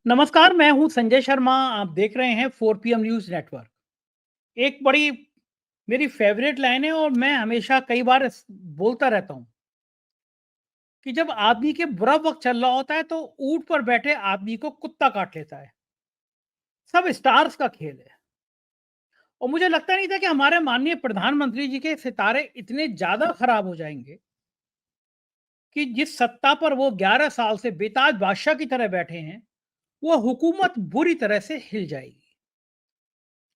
नमस्कार, मैं हूँ संजय शर्मा। आप देख रहे हैं 4 पीएम न्यूज़ नेटवर्क। एक बड़ी मेरी फ़ेवरेट लाइन है और मैं हमेशा कई बार इस बोलता रहता हूँ कि जब आदमी के बुरा वक़्त चल रहा होता है तो ऊँट पर बैठे आदमी को कुत्ता काट लेता है। सब स्टार्स का खेल है। और मुझे लगता नहीं था कि हमारे माननीय प्रधानमंत्री जी के सितारे इतने ज़्यादा खराब हो जाएँगे कि जिस सत्ता पर वो 11 साल से बेताज बादशाह की तरह बैठे हैं, वो हुकूमत बुरी तरह से हिल जाएगी।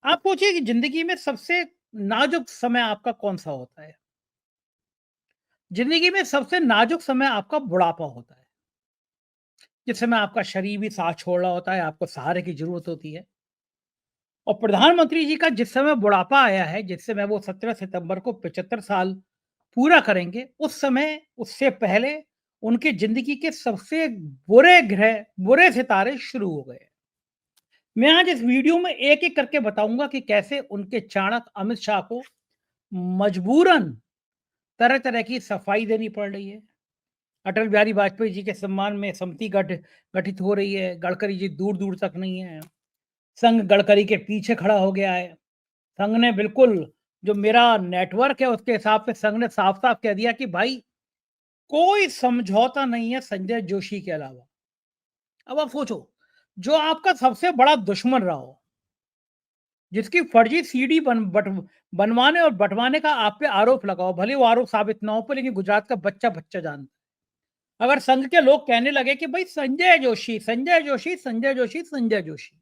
आप सोचिए कि ज़िंदगी में सबसे नाजुक समय आपका कौन-सा होता है? ज़िंदगी में सबसे नाजुक समय आपका बुढ़ापा होता है। जिस समय आपका शरीर भी साथ छोड़ रहा होता है, आपको सहारे की ज़रूरत होती है। और प्रधानमंत्री जी का जिस समय बुढ़ापा आया है, जिस समय वो 17 सितंबर को 75 साल पूरा करेंगे, उस समय उससे पहले उनकी ज़िंदगी के सबसे बुरे सितारे शुरू हो गए। मैं आज इस वीडियो में एक-एक करके बताऊँगा कि कैसे उनके चाणक्य अमित शाह को मजबूरन तरह-तरह की सफाई देनी पड़ रही है। अटल बिहारी वाजपेयी जी के सम्मान में समिति गठित हो रही है। गडकरी जी दूर-दूर तक नहीं है। संघ गडकरी के पीछे खड़ा हो गया है। संघ ने बिल्कुल जो मेरा नेटवर्क है उसके हिसाब से संघ ने साफ-साफ कह दिया कि भाई कोई समझौता नहीं है संजय जोशी के अलावा। अब आप सोचो, जो आपका सबसे बड़ा दुश्मन रहा हो, जिसकी फर्जी सीडी बनवाने और बँटवाने का आप पे आरोप लगाओ, भले वो आरोप साबित ना हो पर लेकिन गुजरात का बच्चा-बच्चा जानता है। अगर संघ के लोग कहने लगे कि भाई संजय जोशी, संजय जोशी, संजय जोशी, संजय जोशी,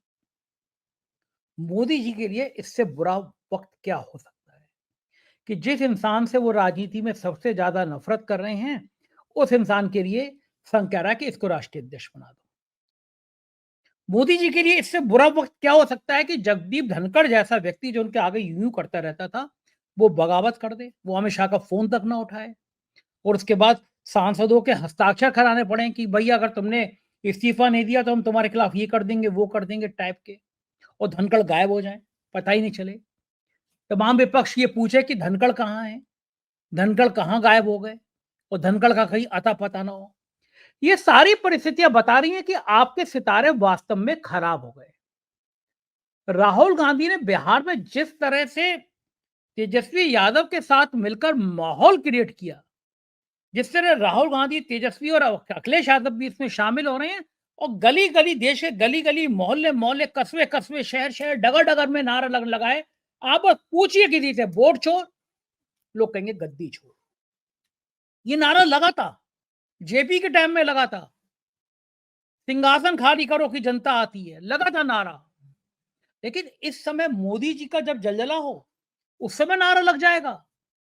मोदी जी के लिए इससे बुरा वक़्त क्या हो सकता है? कि जिस इंसान से वो राजनीति में सबसे ज़्यादा नफ़रत कर रहे हैं, उस इंसान के लिए संघ कह रहा है कि इसको राष्ट्रीय अध्यक्ष बना दो। मोदी जी के लिए इससे बुरा वक़्त क्या हो सकता है कि जगदीप धनखड़ जैसा व्यक्ति जो उनके आगे यूँ-यूँ करता रहता था, वो बगावत कर दे, वो अमित शाह का फ़ोन तक ना उठाए और उसके बाद सांसदों के हस्ताक्षर कराने पड़े कि भई अगर तुमने इस्तीफ़ा नहीं दिया तो हम तुम्हारे खिलाफ ये कर देंगे, वो कर देंगे टाइप के और धनखड़ गायब हो जाएँ, पता ही नहीं चले। तमाम विपक्ष ये पूछे कि धनखड़ कहाँ हैं? धनखड़ कहाँ गायब हो गए? और धनखड़ का कहीं अता-पता ना हो। ये सारी परिस्थितियाँ बता रही हैं कि आपके सितारे वास्तव में खराब हो गए। राहुल गांधी ने बिहार में जिस तरह से तेजस्वी यादव के साथ मिलकर माहौल क्रिएट किया, जिस तरह राहुल गांधी, तेजस्वी और अखिलेश यादव भी इसमें शामिल हो रहे हैं और गली-गली देश के गली-गली, मोहल्ले-मोहल्ले, कस्बे-कस्बे, शहर-शहर, डगर-डगर में नारा लगाए। आप बस पूछिए किसी से वोट छोड़, लोग कहेंगे गद्दी छोड़। ये नारा लगा था, जेपी के टाइम में लगा था। सिंहासन खाली करो कि जनता आती है, लगा था नारा। लेकिन इस समय मोदी जी का जब जलजला हो, उस समय नारा लग जाएगा,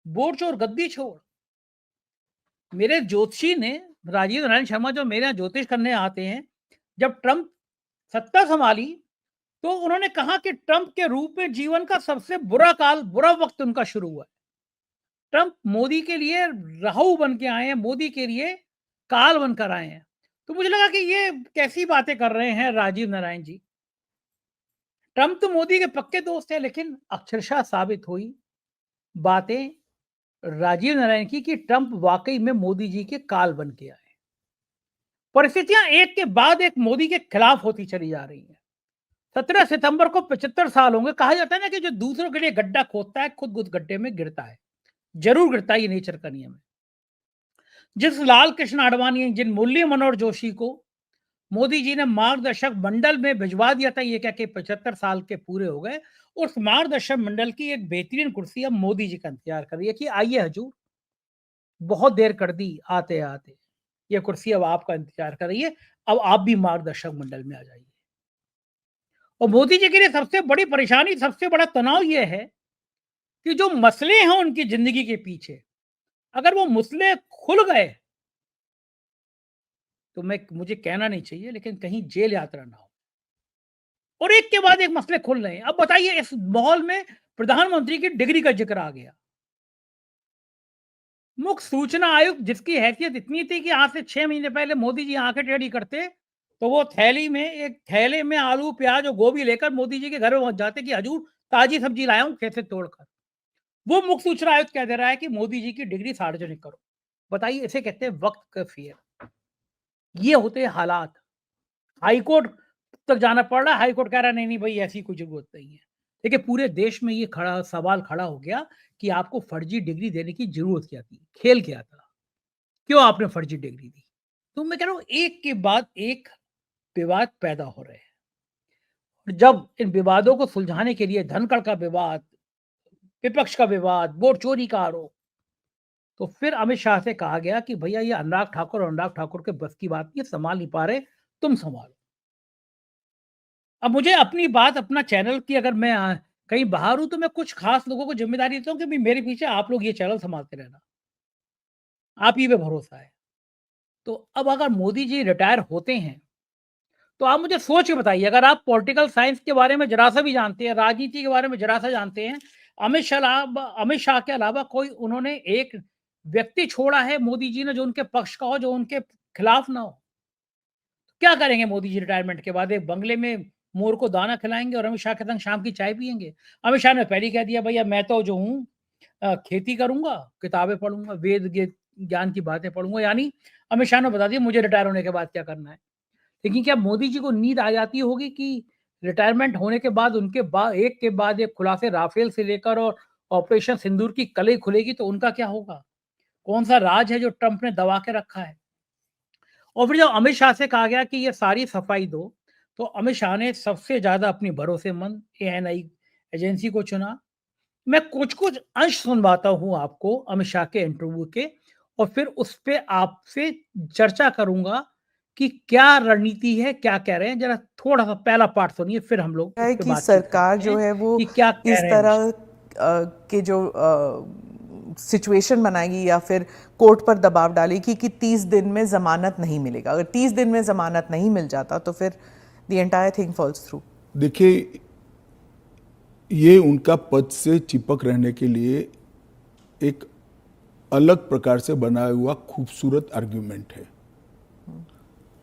वोट छोड़, गद्दी छोड़। मेरे ज्योतिषी ने राजीव नारायण शर्मा जो मेरे यहाँ ज्योतिष करने आते हैं, जब ट्रंप सत्ता संभाली, तो उन्होंने कहा कि ट्रंप के रूप में जीवन का सबसे बुरा वक़्त उनका शुरू हुआ है। ट्रंप मोदी के लिए राहु बन के आए हैं, मोदी के लिए काल बनकर आए हैं। तो मुझे लगा कि ये कैसी बातें कर रहे हैं राजीव नारायण जी। ट्रंप तो मोदी के पक्के दोस्त हैं, लेकिन अक्षरशः साबित हुई बातें राजीव नारायण की कि ट्रंप वाक़ई में मोदी जी के काल बन के आए। परिस्थितियाँ एक के बाद एक मोदी के खिलाफ होती चली जा रही हैं। 17 सितंबर को 75 साल होंगे। कहा जाता है ना कि जो दूसरों के लिए गड्ढा खोदता है, खुद उस गड्ढे में गिरता है। ज़रूर गिरता है, ये नेचर का नियम है। जिस लाल कृष्ण आडवाणी, जिन मुरली मनोहर जोशी को मोदी जी ने मार्गदर्शक मंडल में भिजवा दिया था, ये कह के 75 साल के पूरे हो गए, उस मार्गदर्शक मंडल की एक बेहतरीन कुर्सी अब मोदी जी का इंतज़ार कर रही है कि आइए हजूर, बहुत देर कर दी आते-आते। ये कुर्सी अब आपका इंतज़ार कर रही है, अब आप भी मार्गदर्शक मंडल में आ जाइए। और मोदी जी के लिए सबसे बड़ी परेशानी, सबसे बड़ा तनाव ये है कि जो मसले हैं उनकी ज़िंदगी के पीछे, अगर वो मसले खुल गए, तो मुझे कहना नहीं चाहिए लेकिन कहीं जेल यात्रा ना हो। और एक के बाद एक मसले खुल रहे हैं। अब बताइए इस माहौल में प्रधानमंत्री की डिग्री का ज़िक्र आ गया। मुख्य सूचना आयुक्त जिसकी हैसियत इतनी थी कि आज से 6 महीने पहले मोदी जी आँखें टेढ़ी करते, तो वो एक थैले में आलू, प्याज़ और गोभी लेकर मोदी जी के घर में पहुँच जाते कि हजूर ताज़ी सब्ज़ी लाया हूँ खेत से तोड़कर। वो मुख्य सूचना आयुक्त कह दे रहा है कि मोदी जी की डिग्री सार्वजनिक करो। बताइए इसे कहते हैं वक़्त का फेर। ये होते हैं हालात। हाई कोर्ट तक जाना पड़ रहा है, हाई कोर्ट कह रहा है नहीं, नहीं भई ऐसी कोई ज़रूरत नहीं है। देखिए पूरे देश में ये सवाल खड़ा हो गया कि आपको फर्जी डिग्री देने की ज़रूरत क्या थी? खेल क्या था? क्यों आपने फर्जी डिग्री दी? तो मैं कह रहा हूँ एक के बाद एक विवाद पैदा हो रहे हैं। जब इन विवादों को सुलझाने के लिए धनखड़ का विवाद, विपक्ष का विवाद, वोट चोरी का आरोप, तो फिर अमित शाह से कहा गया कि भैया ये अनुराग ठाकुर के बस की बात नहीं है, संभाल नहीं पा रहे, तुम संभालो। अब मुझे अपनी बात, अपना चैनल की अगर मैं कहीं बाहर हूँ तो मैं कुछ खास लोगों को ज़िम्मेदारी देता हूँ कि भई मेरे पीछे आप लोग ये चैनल सँभालते रहना। आप ही पे भरोसा है। तो अब अगर मोदी जी रिटायर होते हैं, तो आप मुझे सोच के बताइए अगर आप पॉलिटिकल साइंस के बारे में ज़रा-सा भी जानते हैं, राजनीति के बारे में ज़रा-सा जानते हैं, अमित शाह के अलावा कोई उन्होंने एक व्यक्ति छोड़ा है मोदी जी ने जो उनके पक्ष का हो, जो उनके खिलाफ ना हो। क्या करेंगे मोदी जी रिटायरमेंट के बाद? एक बंगले में मोर को दाना खिलाएँगे और अमित शाह के संग शाम की चाय पिएँगे। अमित शाह ने पहले ही कह दिया भैया मैं तो जो हूँ खेती करूँगा, किताबें पढ़ूँगा, वेद गे ज्ञान की बातें पढ़ूँगा, यानी अमित शाह ने बता दिया मुझे रिटायर होने के बाद क्या करना है। लेकिन क्या मोदी जी को नींद आ जाती होगी कि रिटायरमेंट होने के बाद उनके एक के बाद एक खुलासे राफेल से लेकर और ऑपरेशन सिंदूर की कलई खुलेगी तो उनका क्या होगा? कौन-सा राज है जो ट्रंप ने दबा के रखा है? और फिर जब अमित शाह से कहा गया कि ये सारी सफाई दो, तो अमित शाह ने सबसे ज़्यादा अपनी भरोसेमंद एएनआई एजेंसी को चुना। मैं कुछ-कुछ अंश सुनवाता हूँ आपको अमित शाह के इंटरव्यू के और फिर उस पे आपसे चर्चा करूँगा कि क्या रणनीति है, क्या कह रहे हैं? ज़रा थोड़ा-सा पहला पार्ट सुनिए, फिर हम लोग इस है पे कि बातचीत सरकार करते जो हैं है वो कि क्या कह इस रहे हैं अमित तरह शाह। के जो सिचुएशन बनाएगी या फिर कोर्ट पर दबाव डालेगी कि 30 दिन में ज़मानत नहीं मिलेगा। अगर 30 दिन में ज़मानत नहीं मिल जाता तो फिर the entire thing falls through. देखिए, ये उनका पद से चिपक रहने के लिए एक अलग प्रकार से बनाया हुआ खूबसूरत आर्ग्यूमेंट है।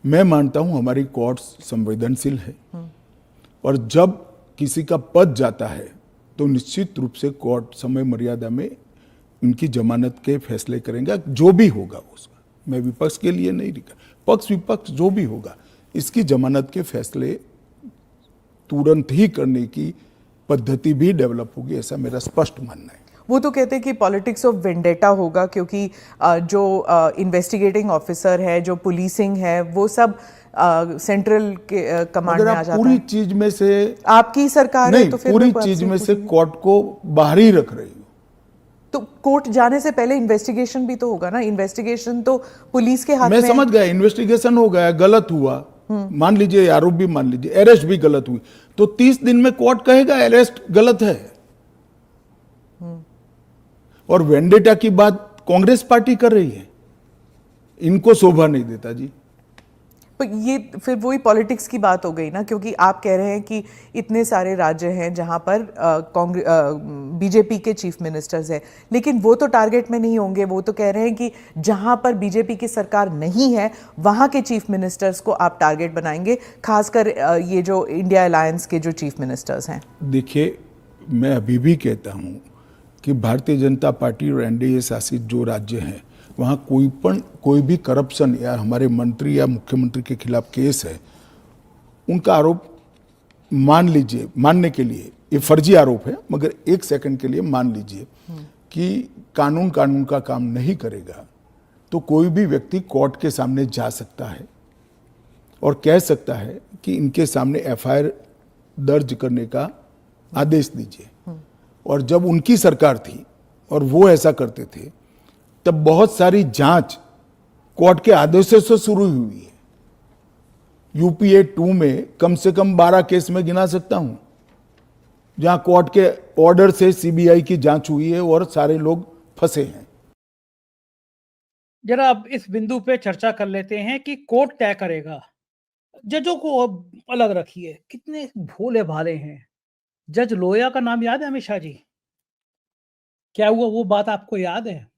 मैं मानता हूं हमारी कोर्ट्स संवेदनशील है और जब किसी का पद जाता है तो निश्चित रूप से कोर्ट समय मर्यादा में उनकी जमानत के फैसले करेंगे, जो भी होगा उसका। मैं विपक्ष के लिए नहीं लिखा, पक्ष विपक्ष जो भी होगा, इसकी जमानत के फैसले तुरंत ही करने की पद्धति भी डेवलप होगी, ऐसा मेरा स्पष्ट मानना है। वो तो कहते हैं कि पॉलिटिक्स ऑफ वेंडेटा होगा क्योंकि जो इन्वेस्टिगेटिंग ऑफिसर है, जो पुलिसिंग है, वो सब सेंट्रल के कमांड में आ जाता पूरी है। चीज में से आपकी सरकार है तो फिर पूरी मैं आपसे चीज में से पूछूंगी। कोर्ट को बाहर ही रख रही हो। तो कोर्ट जाने से पहले इन्वेस्टिगेशन भी तो होगा ना। इन्वेस्टिगेशन तो पुलिस के हाथ में मैं समझ गया, इन्वेस्टिगेशन हो गया, गलत हुआ, मान लीजिए आरोप भी मान लीजिए, अरेस्ट भी गलत हुई, तो 30 दिन में कोर्ट कहेगा अरेस्ट गलत है। और वेंडेटा की बात कांग्रेस पार्टी कर रही है, इनको शोभा नहीं देता जी। पर ये फिर वही पॉलिटिक्स की बात हो गई ना, क्योंकि आप कह रहे हैं कि इतने सारे राज्य हैं जहां पर बीजेपी के चीफ मिनिस्टर्स हैं, लेकिन वो तो टारगेट में नहीं होंगे। वो तो कह रहे हैं कि जहां पर बीजेपी की सरकार नहीं है वहां के चीफ मिनिस्टर्स को आप टारगेट बनाएंगे, खासकर ये जो इंडिया अलायंस के जो चीफ मिनिस्टर्स हैं। देखिए, मैं अभी भी कहता हूं कि भारतीय जनता पार्टी और एनडीए शासित जो राज्य हैं वहाँ कोई भी करप्शन या हमारे मंत्री या मुख्यमंत्री के खिलाफ केस है, उनका आरोप मान लीजिए, मानने के लिए ये फर्जी आरोप है, मगर एक सेकंड के लिए मान लीजिए कि कानून का काम नहीं करेगा, तो कोई भी व्यक्ति कोर्ट के सामने जा सकता है और कह सकता है कि इनके सामने एफआईआर दर्ज करने का आदेश दीजिए। और जब उनकी सरकार थी और वो ऐसा करते थे, तब बहुत सारी जांच कोर्ट के आदेशों से शुरू हुई है। यूपीए 2 में कम से कम 12 केस में गिना सकता हूं जहां कोर्ट के ऑर्डर से सीबीआई की जांच हुई है और सारे लोग फंसे हैं। जरा अब इस बिंदु पे चर्चा कर लेते हैं कि कोर्ट तय करेगा। जजों को अब अलग रखिए, कितने भोले भाले हैं। जज लोया का नाम याद है हमेशा जी? क्या हुआ वो बात आपको याद है?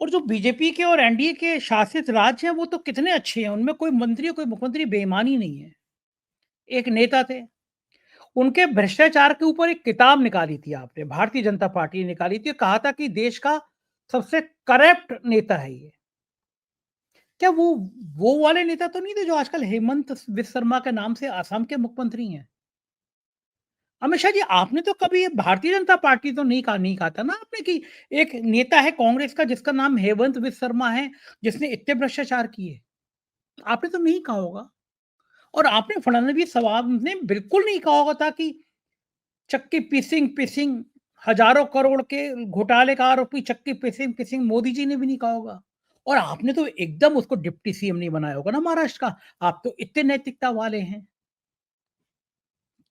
और जो बीजेपी के और एनडीए के शासित राज्य हैं वो तो कितने अच्छे हैं, उनमें कोई मंत्री कोई मुख्यमंत्री बेईमानी नहीं है। एक नेता थे, उनके भ्रष्टाचार के ऊपर एक किताब निकाली थी आपने, भारतीय जनता पार्टी ने निकाली थी, कहा था कि देश का सबसे करप्ट नेता है ये। क्या वो वाले नेता तो नहीं थे जो आजकल हेमंत बिस्व शर्मा के नाम से असम के मुख्यमंत्री हैं? अमित शाह जी, आपने तो कभी भारतीय जनता पार्टी तो नहीं कहा था ना आपने कि एक नेता है कांग्रेस का जिसका नाम हेमंत बिस्व शर्मा है, जिसने इतने भ्रष्टाचार किए। आपने तो नहीं कहा होगा। और आपने फडणवीस साहब ने बिल्कुल नहीं कहा होगा था कि चक्की पिसिंग हजारों करोड़ के घोटाले का आरोपी चक्की पिसिंग मोदी जी ने भी नहीं कहा होगा। और आपने तो एकदम उसको डिप्टी सीएम नहीं बनाया होगा ना महाराष्ट्र का। आप तो इतने नैतिकता वाले हैं।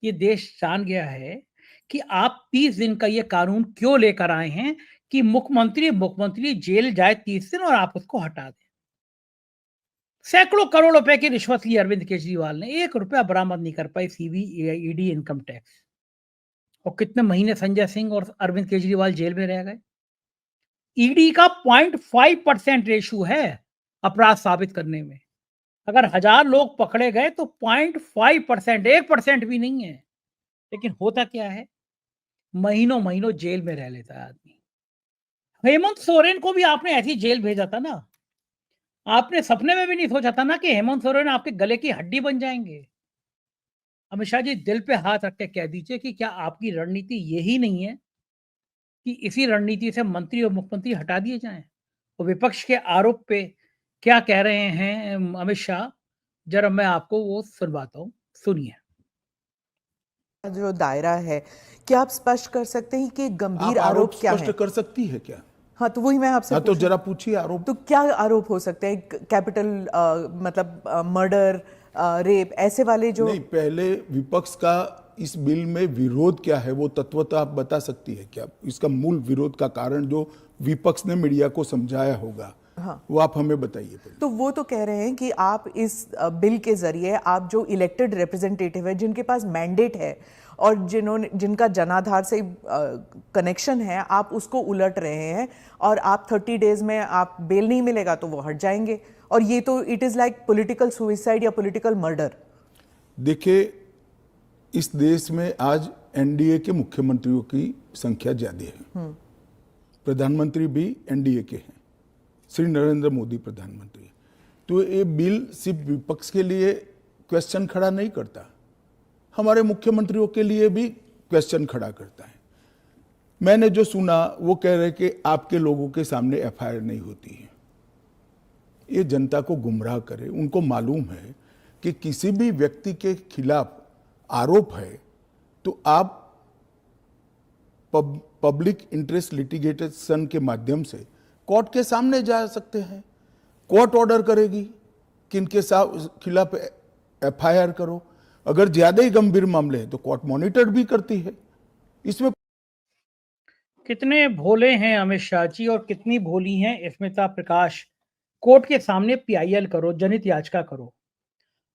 ये देश जान गया है कि आप 30 दिन का ये कानून क्यों लेकर आए हैं कि मुख्यमंत्री जेल जाए 30 दिन और आप उसको हटा दें। सैकड़ों करोड़ रुपए की रिश्वत ली अरविंद केजरीवाल ने, 1 रुपया बरामद नहीं कर पाई ईडी इनकम टैक्स। और कितने महीने संजय सिंह और अरविंद केजरीवाल जेल में रह गए। ईडी का 0.5% रेशियो है अपराध साबित करने में। अगर 1000 लोग पकड़े गए तो 0.5%, 1% भी नहीं है। लेकिन होता क्या है, महीनों महीनों जेल में रह लेता है आदमी। हेमंत सोरेन को भी आपने ऐसी जेल भेजा था ना। आपने सपने में भी नहीं सोचा था ना कि हेमंत सोरेन आपके गले की हड्डी बन जाएंगे। अमित शाह जी, दिल पे हाथ रख के कह दीजिए कि क्या आपकी रणनीति यही नहीं है कि इसी रणनीति से मंत्री और मुख्यमंत्री हटा दिए जाएं? और विपक्ष के आरोप पे क्या कह रहे हैं अमित शाह, जरा मैं आपको वो सुनवाता हूँ, सुनिए। जो दायरा है, क्या आप स्पष्ट कर सकते हैं कि गंभीर आप आरोप क्या स्पष्ट है? कर सकती है क्या? हाँ, तो वही मैं आपसे हाँ, तो जरा पूछिए आरोप। तो क्या आरोप हो सकते हैं? कैपिटल मतलब मर्डर, रेप, ऐसे वाले जो नहीं, पहले विपक्ष का इस बिल में विरोध क्या है वो तत्वतः आप बता सकती है क्या? इसका मूल विरोध का कारण जो विपक्ष ने मीडिया को समझाया होगा, हाँ, वो आप हमें बताइए पहले। तो वो तो कह रहे हैं कि आप इस बिल के जरिए आप जो इलेक्टेड रिप्रेजेंटेटिव है, जिनके पास मैंडेट है और जिनका जनाधार से कनेक्शन है, आप उसको उलट रहे हैं और आप 30 डेज में आप बेल नहीं मिलेगा तो वो हट जाएंगे। और ये तो it is like political suicide या पॉलिटिकल मर्डर। देखिए, इस देश में आज एनडीए के मुख्यमंत्रियों की संख्या ज्यादा है। प्रधानमंत्री भी एनडीए के हैं, श्री नरेंद्र मोदी प्रधानमंत्री। तो ये बिल सिर्फ विपक्ष के लिए क्वेश्चन खड़ा नहीं करता, हमारे मुख्यमंत्रियों के लिए भी क्वेश्चन खड़ा करता है। मैंने जो सुना वो कह रहे कि आपके लोगों के सामने एफआईआर नहीं होती है। ये जनता को गुमराह करे। उनको मालूम है कि किसी भी व्यक्ति के खिलाफ आरोप है तो आप पब्लिक इंटरेस्ट लिटिगेशन के माध्यम से कोर्ट के सामने जा सकते हैं। कोर्ट ऑर्डर करेगी कि इनके खिलाफ एफआईआर करो। अगर ज्यादा ही गंभीर मामले हैं तो कोर्ट मॉनिटर भी करती है। इसमें कितने भोले हैं अमित शाह जी और कितनी भोली हैं स्मिता प्रकाश। कोर्ट के सामने पीआईएल करो, जनहित याचिका करो।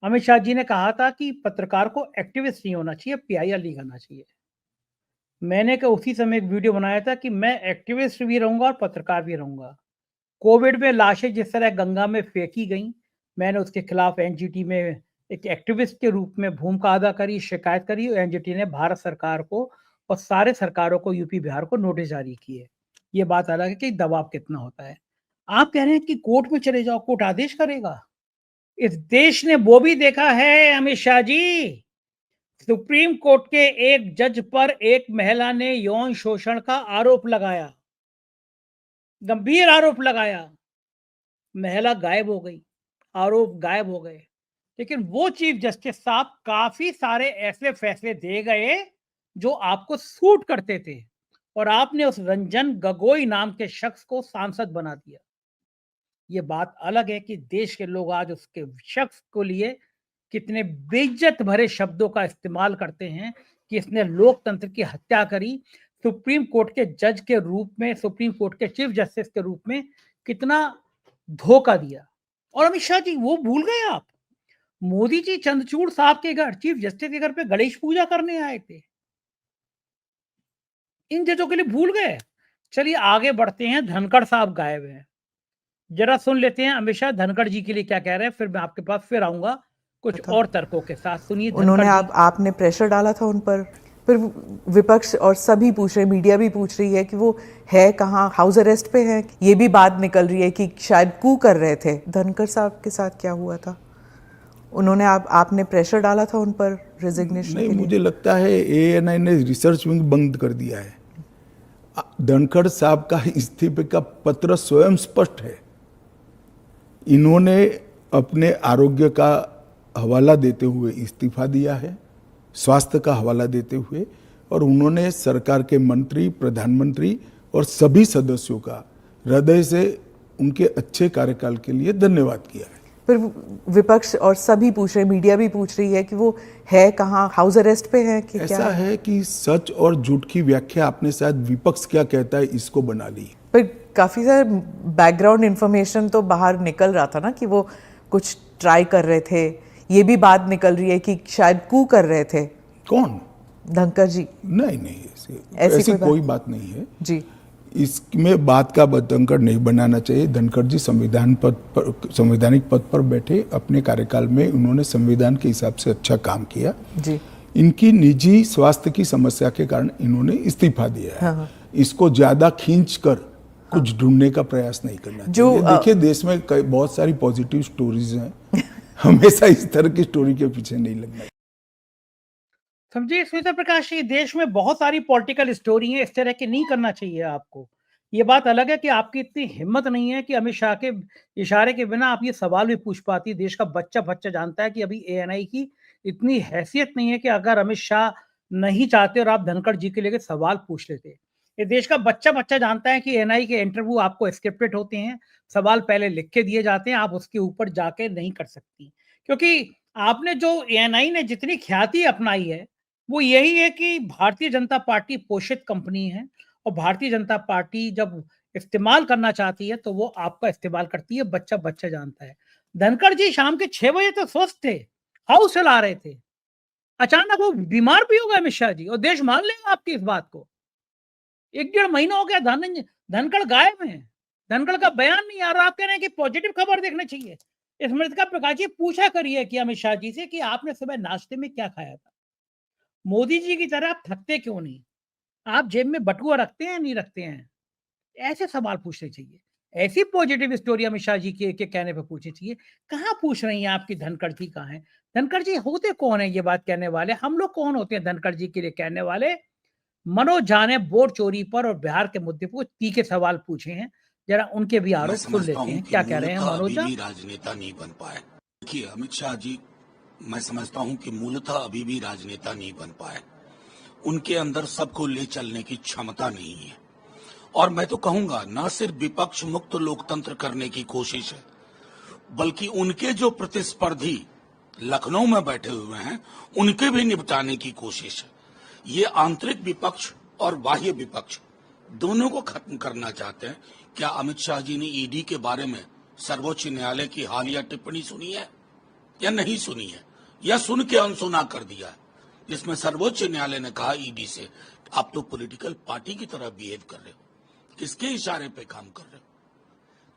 अमित शाह जी ने कहा था कि पत्रकार को एक्टिविस्ट नहीं होना चाहिए, पीआईएल नहीं करना चाहिए। मैंने उसी समय एक वीडियो बनाया था कि मैं एक्टिविस्ट भी रहूंगा और पत्रकार भी रहूंगा। कोविड में लाशें जिस तरह गंगा में फेंकी गई, मैंने उसके खिलाफ एनजीटी में एक एक्टिविस्ट के रूप में भूमिका अदा करी, शिकायत करी। एनजीटी ने भारत सरकार को और सारे सरकारों को, यूपी बिहार को नोटिस जारी किए। ये बात अलग है कि दबाव कितना होता है। आप कह रहे हैं कि कोर्ट में चले जाओ, कोर्ट आदेश करेगा। इस देश ने वो भी देखा है अमित शाह जी। सुप्रीम कोर्ट के एक जज पर एक महिला ने यौन शोषण का आरोप लगाया, गंभीर आरोप लगाया। महिला गायब हो गई, आरोप गायब हो गए। लेकिन वो चीफ जस्टिस साहब काफी सारे ऐसे फैसले दे गए जो आपको सूट करते थे और आपने उस रंजन गोगोई नाम के शख्स को सांसद बना दिया। ये बात अलग है कि देश के लोग आज उसके शख्स को लिए कितने बेइज्जत भरे शब्दों का इस्तेमाल करते हैं कि इसने लोकतंत्र की हत्या करी। सुप्रीम कोर्ट के जज के रूप में, सुप्रीम कोर्ट के चीफ जस्टिस के रूप में कितना धोखा दिया। और अमित शाह जी, वो भूल गए आप, मोदी जी चंद्रचूड़ साहब के घर, चीफ जस्टिस के घर पे गणेश पूजा करने आए थे। इन जजों के लिए भूल गए। चलिए आगे बढ़ते हैं। धनखड़ साहब गायब हैं, जरा सुन लेते हैं अमित शाह धनखड़ जी के लिए क्या कह रहे हैं, फिर मैं आपके पास फिर आऊंगा कुछ और तर्कों के साथ। सुनिए। उन्होंने आपने प्रेशर डाला था उन पर पर विपक्ष और सभी पूछ रहे, मीडिया भी पूछ रही है कि वो है कहाँ, हाउस अरेस्ट पे है। ये भी बात निकल रही है कि शायद कू कर रहे थे। धनखड़ साहब के साथ क्या हुआ था? उन्होंने आपने प्रेशर डाला था उन पर रेजिग्नेशन नहीं, के लिए? मुझे लगता है एएनआई ने रिसर्च विंग बंद कर दिया है। धनखड़ साहब का इस्तीफे का पत्र स्वयं स्पष्ट है। इन्होंने अपने आरोग्य का हवाला देते हुए इस्तीफा दिया है, स्वास्थ्य का हवाला देते हुए, और उन्होंने सरकार के मंत्री, प्रधानमंत्री और सभी सदस्यों का हृदय से उनके अच्छे कार्यकाल के लिए धन्यवाद किया है। पर विपक्ष और सभी पूछ रहे, मीडिया भी पूछ रही है कि वो है कहाँ, हाउस अरेस्ट पे है कि ऐसा क्या है कि सच और झूठ की व्याख्या आपने शायद विपक्ष क्या कहता है इसको बना ली। पर काफी सारे बैकग्राउंड इंफॉर्मेशन तो बाहर निकल रहा था ना कि वो कुछ ट्राई कर रहे थे। ये भी बात निकल रही है कि शायद कू कर रहे थे। कौन? धनखड़ जी? नहीं, ऐसी कोई बात नहीं है जी। इसमें बात का बतंकर नहीं बनाना चाहिए। धनखड़ जी संवैधानिक पद पर बैठे, अपने कार्यकाल में उन्होंने संविधान के हिसाब से अच्छा काम किया जी। इनकी निजी स्वास्थ्य की समस्या के कारण इन्होंने इस्तीफा दिया है। हाँ। इसको ज्यादा खींच कर कुछ ढूंढने का प्रयास नहीं करना चाहिए। देखिए, देश में बहुत सारी पॉजिटिव स्टोरीज हैं। हमेशा इस तरह की स्टोरी के पीछे नहीं लगना। समझिए स्मिता प्रकाश जी, देश में बहुत सारी पॉलिटिकल स्टोरी है, इस तरह की नहीं करना चाहिए आपको। ये बात अलग है कि आपकी इतनी हिम्मत नहीं है कि अमित शाह के इशारे के बिना आप ये सवाल भी पूछ पाती। देश का बच्चा बच्चा जानता है कि अभी एएनआई की इतनी हैसियत नहीं है कि अगर अमित शाह नहीं चाहते और आप धनखड़ जी के लेके सवाल पूछ लेते। ये देश का बच्चा बच्चा जानता है कि एएनआई के इंटरव्यू आपको स्क्रिप्टेड होते हैं, सवाल पहले लिख के दिए जाते हैं, आप उसके ऊपर जाके नहीं कर सकती। क्योंकि आपने जो एएनआई ने जितनी ख्याति अपनाई है वो यही है कि भारतीय जनता पार्टी पोषित कंपनी है और भारतीय जनता पार्टी जब इस्तेमाल करना चाहती है तो वो आपका इस्तेमाल करती है, बच्चा बच्चा जानता है। धनखड़ जी शाम के 6 बजे तक स्वस्थ थे, हाउस चला रहे थे, अचानक वो बीमार भी हो गए अमित शाह जी, और देश मान लेगा आपकी इस बात को। 1 डेढ़ महीना हो गया धनखड़ गायब हैं, धनखड़ का बयान नहीं आ रहा। आप कह रहे हैं कि पॉजिटिव खबर देखना चाहिए। स्मृतिका प्रकाश जी, पूछा करिए कि अमित शाह जी से कि आपने सुबह नाश्ते में क्या खाया था। मोदी जी की तरह आप थकते क्यों नहीं? आप जेब में बटुआ रखते हैं, नहीं रखते हैं? ऐसे सवाल पूछने चाहिए। ऐसी पॉजिटिव स्टोरी अमित शाह जी के कहने पे पूछनी चाहिए। कहाँ पूछ रही हैं आपकी धनखड़ जी कहाँ हैं? धनखड़ जी होते कौन है ये बात कहने वाले? हम लोग कौन होते हैं धनखड़ जी के लिए कहने वाले? मनोज झा ने वोट चोरी पर और बिहार के मुद्दे पर तीखे सवाल पूछे हैं। जरा उनके भी मैं आरोप सुन समझता लेते हूं हैं। कि क्या कह रहे हैं मूलतः मनोज अभी झा? भी राजनेता नहीं बन पाए। देखिए, अमित शाह जी, मैं समझता हूं कि मूलतः अभी भी राजनेता नहीं बन पाए। उनके अंदर सबको ले चलने की क्षमता नहीं है। और मैं तो कहूंगा, न सिर्फ विपक्ष मुक्त लोकतंत्र करने की कोशिश है, बल्कि उनके जो प्रतिस्पर्धी लखनऊ में बैठे हुए हैं उनके भी निपटाने की कोशिश है। ये आंतरिक विपक्ष और बाह्य विपक्ष दोनों को खत्म करना चाहते हैं। क्या अमित शाह जी ने ईडी के बारे में सर्वोच्च न्यायालय की हालिया टिप्पणी सुनी है या नहीं सुनी है, या सुन के अनसुना कर दिया है, जिसमें सर्वोच्च न्यायालय ने कहा ईडी से, आप तो पॉलिटिकल पार्टी की तरह बिहेव कर रहे हो, किसके इशारे पे काम कर रहे हो?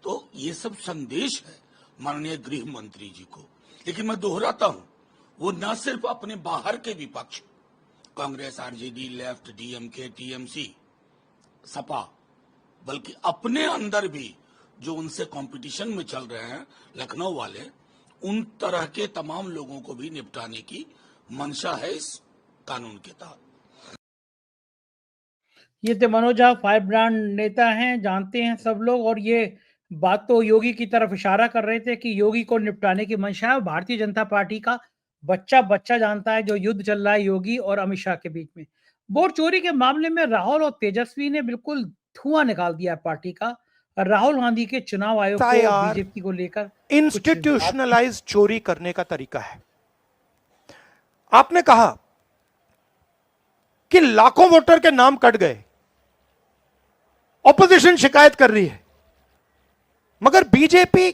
तो ये सब संदेश है माननीय गृह मंत्री जी को। लेकिन मैं दोहराता हूं, वो न सिर्फ अपने बाहर के विपक्ष Congress, RJD, left, DMK, TMC, Sapa, बल्कि अपने अंदर भी जो उनसे कंपटीशन में चल रहे हैं लखनऊ वाले, उन तरह के तमाम लोगों को भी निपटाने की मंशा है इस कानून के तहत। ये तो मनोज झा फायर ब्रांड नेता हैं, जानते हैं सब लोग, और ये बात तो योगी की तरफ इशारा कर रहे थे कि योगी को निपटाने की मंशा है। भारतीय जनता पार्टी का बच्चा बच्चा जानता है जो युद्ध चल रहा है योगी और अमित शाह के बीच में। वोट चोरी के मामले में राहुल और तेजस्वी ने बिल्कुल धुआं निकाल दिया है पार्टी का। राहुल गांधी के चुनाव आयोग को बीजेपी को लेकर इंस्टीट्यूशनलाइज चोरी करने का तरीका है। आपने कहा कि लाखों वोटर के नाम कट गए, ऑपोजिशन शिकायत कर रही है, मगर बीजेपी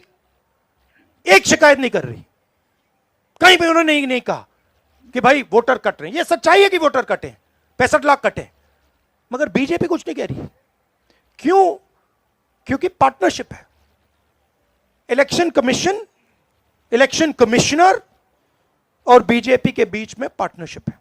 एक शिकायत नहीं कर रही। कहीं भी उन्होंने नहीं कहा कि भाई वोटर कट रहे हैं। यह सच्चाई है कि वोटर कटे, 65 लाख कटे, मगर बीजेपी कुछ नहीं कह रही। क्यों? क्योंकि पार्टनरशिप है। इलेक्शन कमीशन, इलेक्शन कमिश्नर और बीजेपी के बीच में पार्टनरशिप है।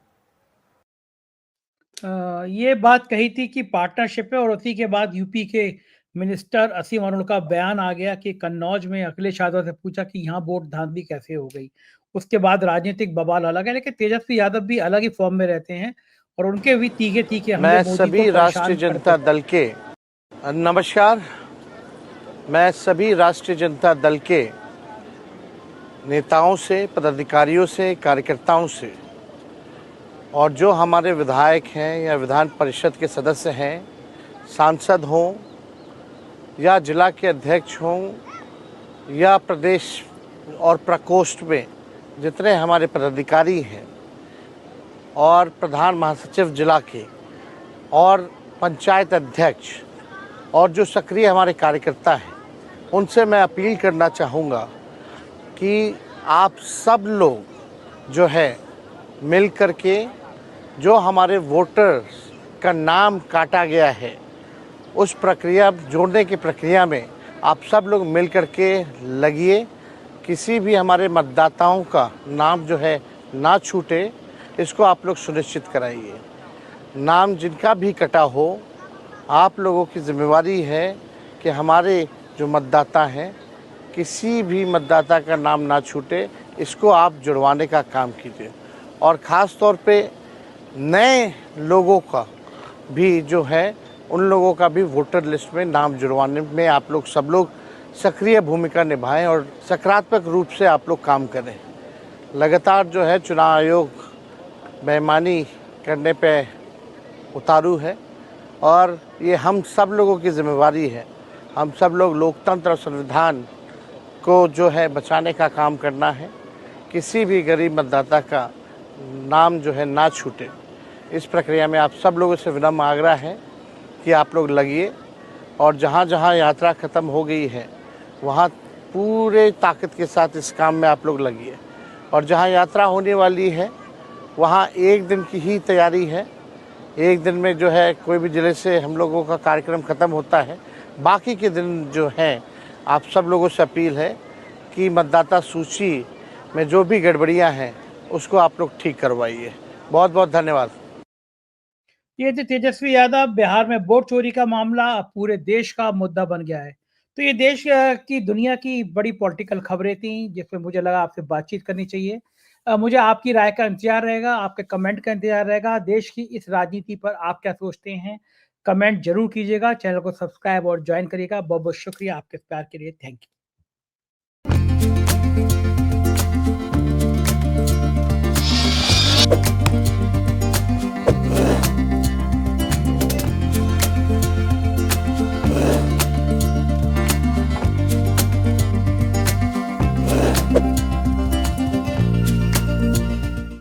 ये बात कही थी कि पार्टनरशिप है, और उसी के बाद यूपी के मिनिस्टर असीम अरुण का बयान आ गया कि कन्नौज में अखिलेश यादव से पूछा कि यहाँ वोट धांधली कैसे हो गई। उसके बाद राजनीतिक बवाल अलग है, लेकिन तेजस्वी यादव भी अलग ही फॉर्म में रहते हैं और उनके भी तीखे हमले मैं मोदी सभी को राष्ट्रीय परेशान जनता करते। दल के नमस्कार। मैं सभी राष्ट्रीय जनता दल के नेताओं से, पदाधिकारियों से, कार्यकर्ताओं से और जो हमारे विधायक हैं या विधान परिषद के सदस्य हैं, सांसद हों या जिला के अध्यक्ष हों या प्रदेश और प्रकोष्ठ में जितने हमारे पदाधिकारी हैं और प्रधान महासचिव जिला के और पंचायत अध्यक्ष और जो सक्रिय हमारे कार्यकर्ता हैं, उनसे मैं अपील करना चाहूँगा कि आप सब लोग जो है मिल कर के जो हमारे वोटर्स का नाम काटा गया है उस प्रक्रिया जोड़ने की प्रक्रिया में आप सब लोग मिल कर के लगिए। किसी भी हमारे मतदाताओं का नाम जो है ना छूटे, इसको आप लोग सुनिश्चित कराइए। नाम जिनका भी कटा हो, आप लोगों की जिम्मेवारी है कि हमारे जो मतदाता हैं किसी भी मतदाता का नाम ना छूटे, इसको आप जुड़वाने का काम कीजिए। और ख़ास तौर पे नए लोगों का भी जो है, उन लोगों का भी वोटर लिस्ट में नाम जुड़वाने में आप लोग सब लोग सक्रिय भूमिका निभाएं और सकारात्मक रूप से आप लोग काम करें। लगातार जो है चुनाव आयोग बेईमानी करने पे उतारू है और ये हम सब लोगों की जिम्मेवारी है। हम सब लोग लोकतंत्र और संविधान को जो है बचाने का काम करना है। किसी भी गरीब मतदाता का नाम जो है ना छूटे, इस प्रक्रिया में आप सब लोगों से विनम्र आग्रह है कि आप लोग लगिए और जहाँ जहाँ यात्रा ख़त्म हो गई है वहाँ पूरे ताकत के साथ इस काम में आप लोग लगिए। और जहाँ यात्रा होने वाली है वहाँ एक दिन की ही तैयारी है। एक दिन में जो है कोई भी ज़िले से हम लोगों का कार्यक्रम ख़त्म होता है। बाकी के दिन जो हैं आप सब लोगों से अपील है कि मतदाता सूची में जो भी गड़बड़ियाँ हैं उसको आप लोग ठीक करवाइए। बहुत बहुत धन्यवाद। ये थे तेजस्वी यादव। बिहार में वोट चोरी का मामला अब पूरे देश का मुद्दा बन गया है। तो ये देश की दुनिया की बड़ी पॉलिटिकल खबरें थी जिसमें मुझे लगा आपसे बातचीत करनी चाहिए। मुझे आपकी राय का इंतजार रहेगा, आपके कमेंट का इंतजार रहेगा। देश की इस राजनीति पर आप क्या सोचते हैं, कमेंट जरूर कीजिएगा। चैनल को सब्सक्राइब और ज्वाइन करिएगा। बहुत बहुत शुक्रिया आपके प्यार के लिए। Thank you.